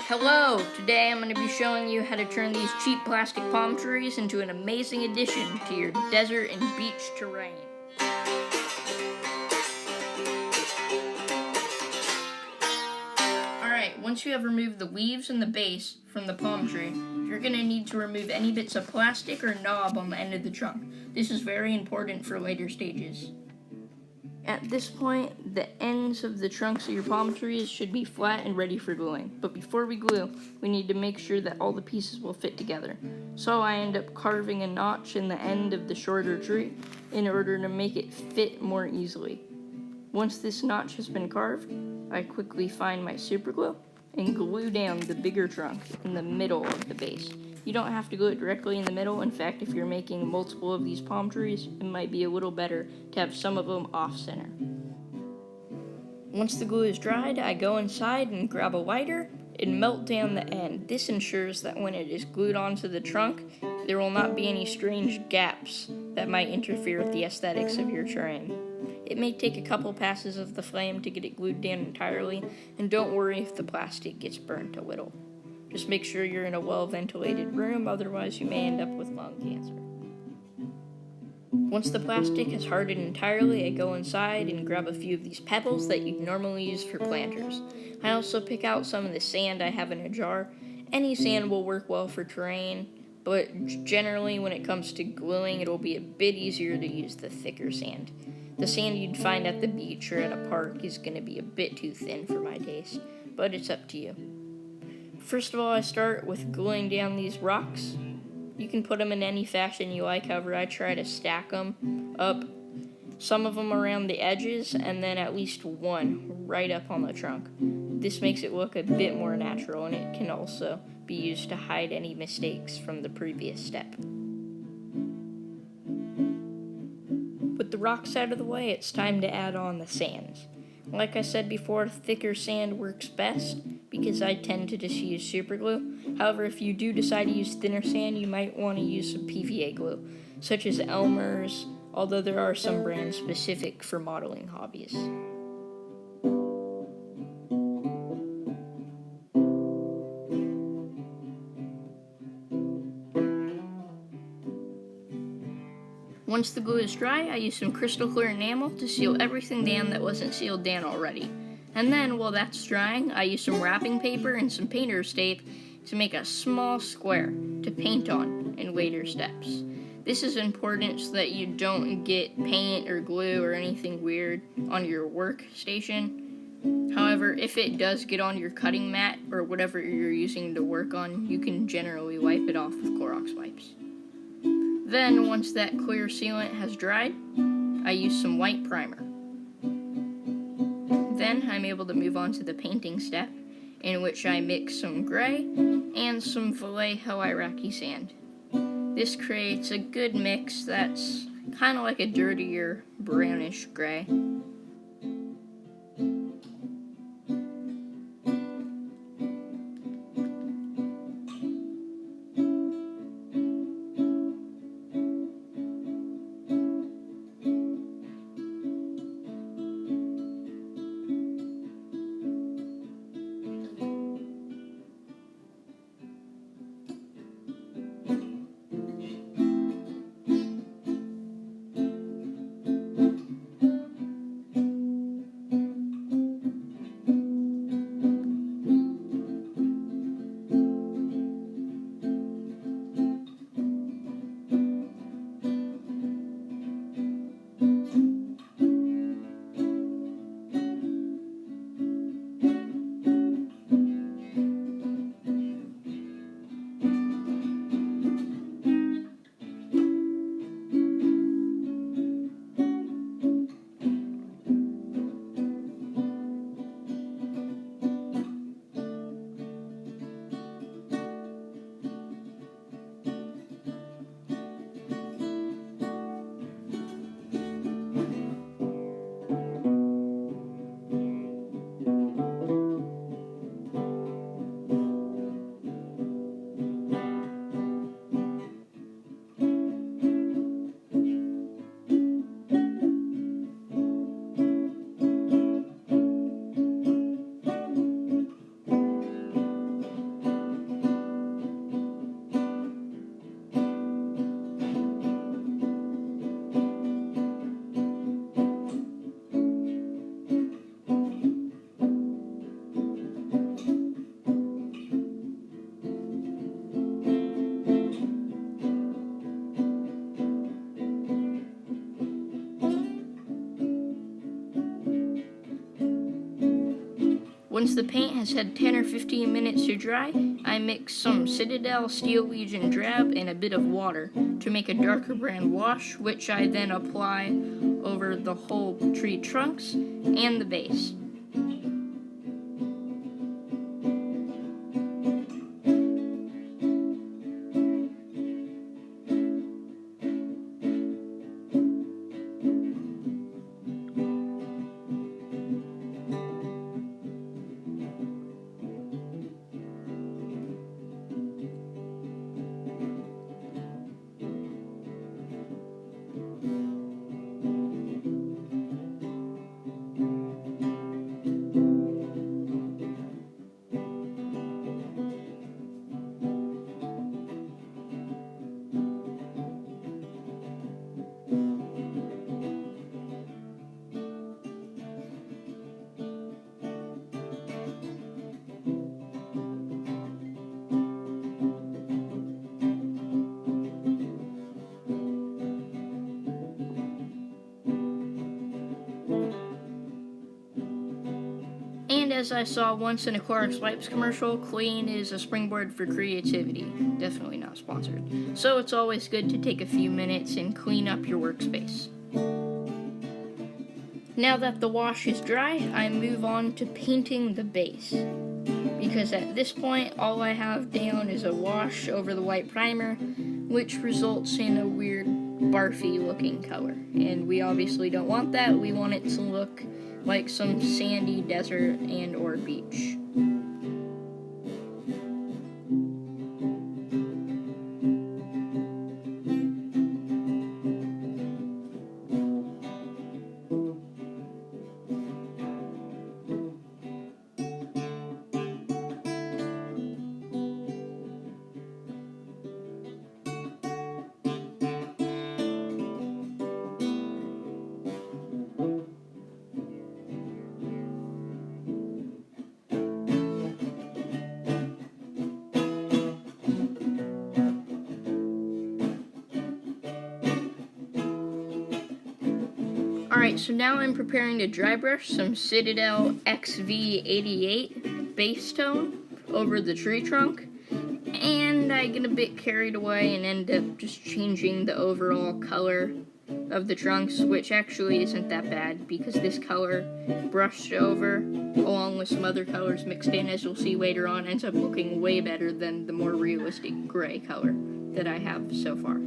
Hello! Today I'm going to be showing you how to turn these cheap plastic palm trees into an amazing addition to your desert and beach terrain. Alright, once you have removed the leaves and the base from the palm tree, you're going to need to remove any bits of plastic or knob on the end of the trunk. This is very important for later stages. At this point, the ends of the trunks of your palm trees should be flat and ready for gluing. But before we glue, we need to make sure that all the pieces will fit together. So I end up carving a notch in the end of the shorter tree in order to make it fit more easily. Once this notch has been carved, I quickly find my super glue and glue down the bigger trunk in the middle of the base. You don't have to glue it directly in the middle. In fact, if you're making multiple of these palm trees, it might be a little better to have some of them off-center. Once the glue is dried, I go inside and grab a lighter and melt down the end. This ensures that when it is glued onto the trunk, there will not be any strange gaps that might interfere with the aesthetics of your terrain. It may take a couple passes of the flame to get it glued down entirely, and don't worry if the plastic gets burnt a little. Just make sure you're in a well-ventilated room, otherwise you may end up with lung cancer. Once the plastic has hardened entirely, I go inside and grab a few of these pebbles that you'd normally use for planters. I also pick out some of the sand I have in a jar. Any sand will work well for terrain, but generally when it comes to gluing, it'll be a bit easier to use the thicker sand. The sand you'd find at the beach or at a park is going to be a bit too thin for my taste, but it's up to you. First of all, I start with gluing down these rocks. You can put them in any fashion you like, however I try to stack them up, some of them around the edges, and then at least one right up on the trunk. This makes it look a bit more natural, and it can also be used to hide any mistakes from the previous step. With the rocks out of the way, it's time to add on the sands. Like I said before, thicker sand works best because I tend to just use super glue. However, if you do decide to use thinner sand, you might want to use some PVA glue, such as Elmer's, although there are some brands specific for modeling hobbies. Once the glue is dry, I use some crystal clear enamel to seal everything down that wasn't sealed down already. And then, while that's drying, I use some wrapping paper and some painter's tape to make a small square to paint on in later steps. This is important so that you don't get paint or glue or anything weird on your workstation. However, if it does get on your cutting mat or whatever you're using to work on, you can generally wipe it off with Clorox wipes. Then, once that clear sealant has dried, I use some white primer. Then I'm able to move on to the painting step, in which I mix some gray and some Vallejo Iraqi sand. This creates a good mix that's kind of like a dirtier brownish gray. Once the paint has had 10 or 15 minutes to dry, I mix some Citadel Steel Legion Drab and a bit of water to make a darker brown wash, which I then apply over the whole tree trunks and the base. And as I saw once in a Clorox Wipes commercial, clean is a springboard for creativity. Definitely not sponsored. So it's always good to take a few minutes and clean up your workspace. Now that the wash is dry, I move on to painting the base. Because at this point, all I have down is a wash over the white primer, which results in a weird barfy looking color. And we obviously don't want that. We want it to look like some sandy desert and or beach. Alright, so now I'm preparing to dry brush some Citadel XV88 base tone over the tree trunk, and I get a bit carried away and end up just changing the overall color of the trunks, which actually isn't that bad because this color brushed over along with some other colors mixed in, as you'll see later on, ends up looking way better than the more realistic gray color that I have so far.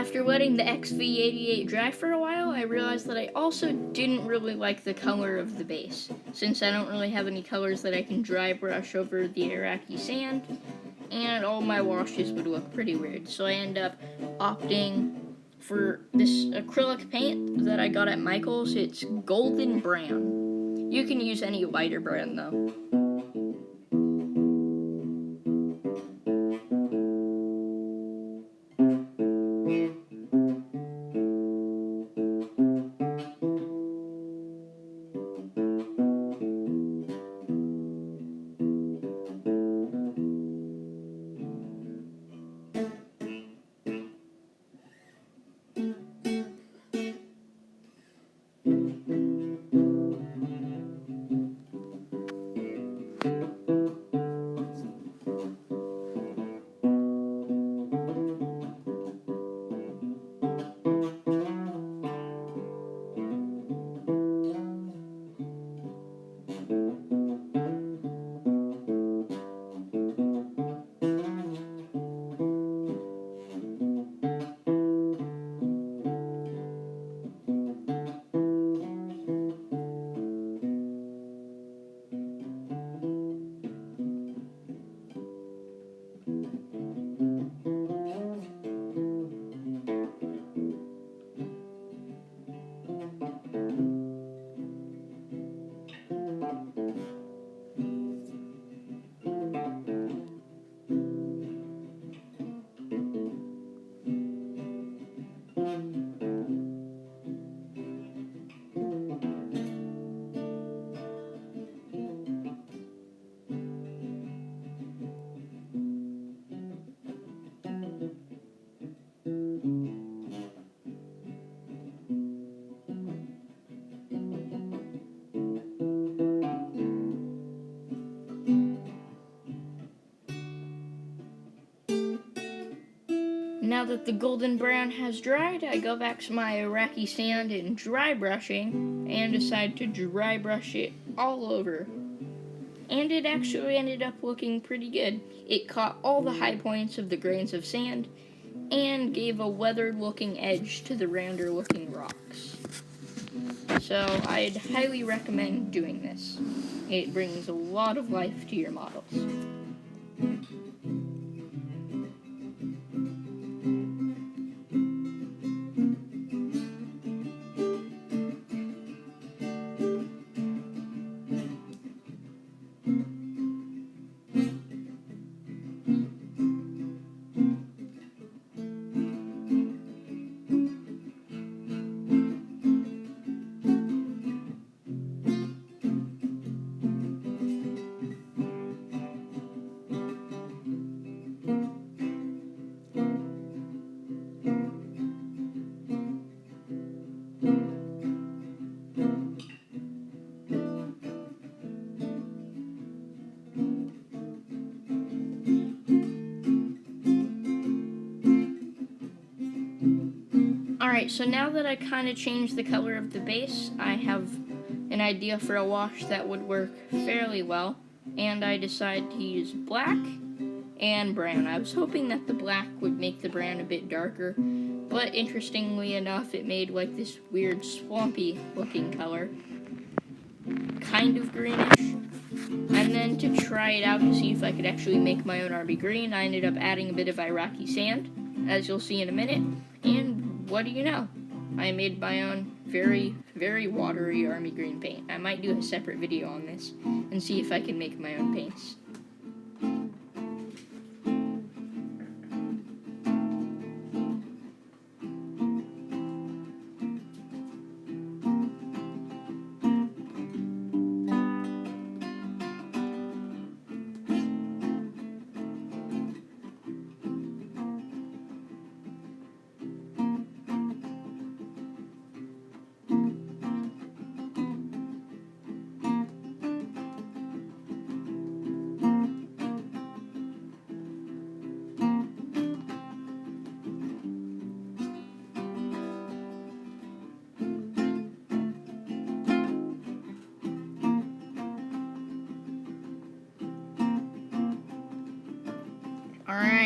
After letting the XV88 dry for a while, I realized that I also didn't really like the color of the base, since I don't really have any colors that I can dry brush over the Iraqi sand, and all my washes would look pretty weird. So I end up opting for this acrylic paint that I got at Michael's. It's golden brown. You can use any lighter brown though. Now that the golden brown has dried, I go back to my Iraqi sand and dry brushing and decide to dry brush it all over. And it actually ended up looking pretty good. It caught all the high points of the grains of sand and gave a weathered looking edge to the rounder looking rocks. So I'd highly recommend doing this. It brings a lot of life to your models. Alright, so now that I kind of changed the color of the base, I have an idea for a wash that would work fairly well, and I decided to use black and brown. I was hoping that the black would make the brown a bit darker, but interestingly enough, it made like this weird swampy looking color, kind of greenish. And then to try it out to see if I could actually make my own army green, I ended up adding a bit of Iraqi sand, as you'll see in a minute, and what do you know? I made my own very, very watery army green paint. I might do a separate video on this and see if I can make my own paints.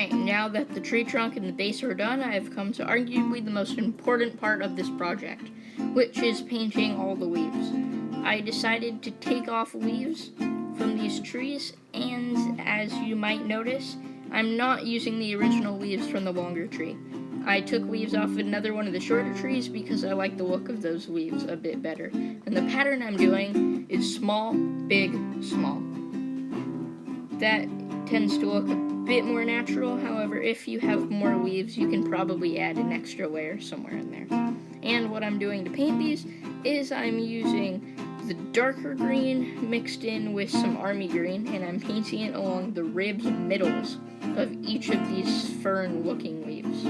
Alright, now that the tree trunk and the base are done, I have come to arguably the most important part of this project, which is painting all the leaves. I decided to take off leaves from these trees, and as you might notice, I'm not using the original leaves from the longer tree. I took leaves off another one of the shorter trees because I like the look of those leaves a bit better. And the pattern I'm doing is small, big, small. That tends to look a bit more natural. However, if you have more leaves, you can probably add an extra layer somewhere in there. And what I'm doing to paint these is I'm using the darker green mixed in with some army green, and I'm painting it along the ribs and middles of each of these fern-looking leaves.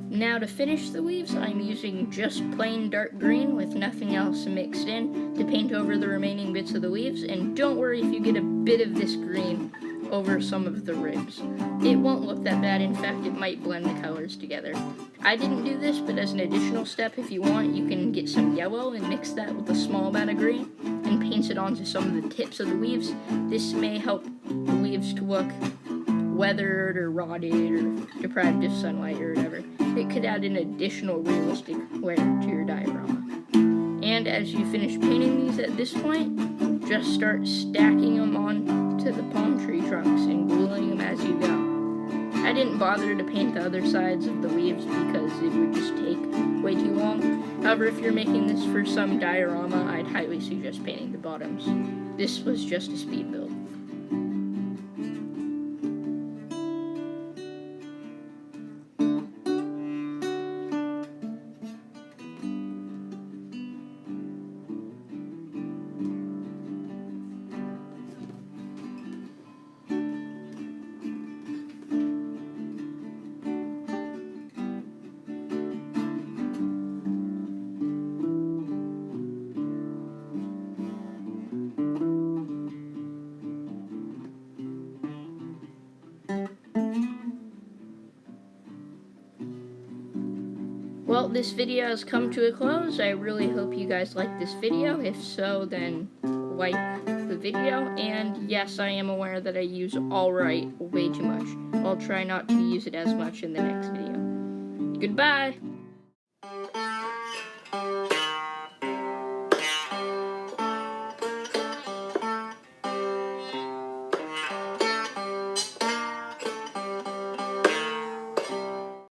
Now to finish the leaves, I'm using just plain dark green with nothing else mixed in to paint over the remaining bits of the leaves, and don't worry if you get a bit of this green over some of the ribs. It won't look that bad, in fact it might blend the colors together. I didn't do this, but as an additional step, if you want, you can get some yellow and mix that with a small amount of green and paint it onto some of the tips of the leaves. This may help the leaves to look weathered or rotted or deprived of sunlight or whatever. It could add an additional realistic layer to your diorama. And as you finish painting these at this point, just start stacking them onto the palm tree trunks and gluing them as you go. I didn't bother to paint the other sides of the leaves because it would just take way too long. However, if you're making this for some diorama, I'd highly suggest painting the bottoms. This was just a speed build. Well, this video has come to a close. I really hope you guys liked this video. If so, then like the video. And yes, I am aware that I use alright way too much. I'll try not to use it as much in the next video. Goodbye!